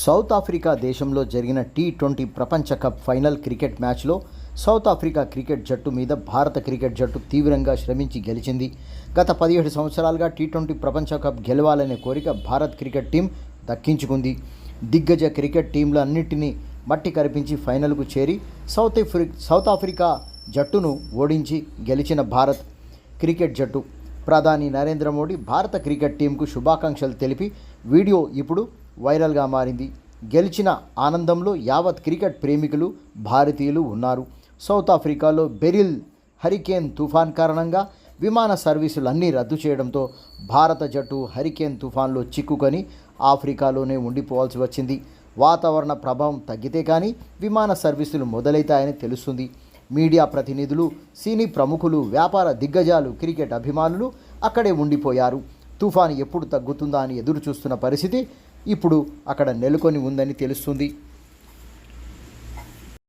South Africa దేశంలో జరిగిన T20 ప్రపంచ కప్ ఫైనల్ క్రికెట్ మ్యాచ్లో సౌత్ ఆఫ్రికా క్రికెట్ జట్టు మీద భారత క్రికెట్ జట్టు తీవ్రంగా శ్రమించి గెలిచింది. గత 17 సంవత్సరాలుగా టీ20 ప్రపంచ కప్ గెలవాలనే కోరిక భారత్ క్రికెట్ టీం దక్కించుకుంది. దిగ్గజ క్రికెట్ టీంలన్నింటినీ మట్టి కరిపించి ఫైనల్కు చేరి సౌత్ ఆఫ్రికా జట్టును ఓడించి గెలిచిన భారత్ క్రికెట్ జట్టు. ప్రధాని నరేంద్ర మోడీ భారత క్రికెట్ టీంకు శుభాకాంక్షలు తెలిపి వీడియో ఇప్పుడు వైరల్గా మారింది. గెలిచిన ఆనందంలో యావత్ క్రికెట్ ప్రేమికులు భారతీయులు ఉన్నారు. సౌత్ ఆఫ్రికాలో బెరిల్ హరికేన్ తుఫాన్ కారణంగా విమాన సర్వీసులన్నీ రద్దు చేయడంతో భారత జట్టు హరికేన్ తుఫాన్లో చిక్కుకొని ఆఫ్రికాలోనే ఉండిపోవాల్సి వచ్చింది. వాతావరణ ప్రభావం తగ్గితే కానీ విమాన సర్వీసులు మొదలవుతాయని తెలుస్తుంది. మీడియా ప్రతినిధులు, సినీ ప్రముఖులు, వ్యాపార దిగ్గజాలు, క్రికెట్ అభిమానులు అక్కడే ఉండిపోయారు. తుఫాను ఎప్పుడు తగ్గుతుందా అని ఎదురు చూస్తున్న పరిస్థితి ఇప్పుడు అక్కడ నెలకొని ఉందని తెలుస్తుంది.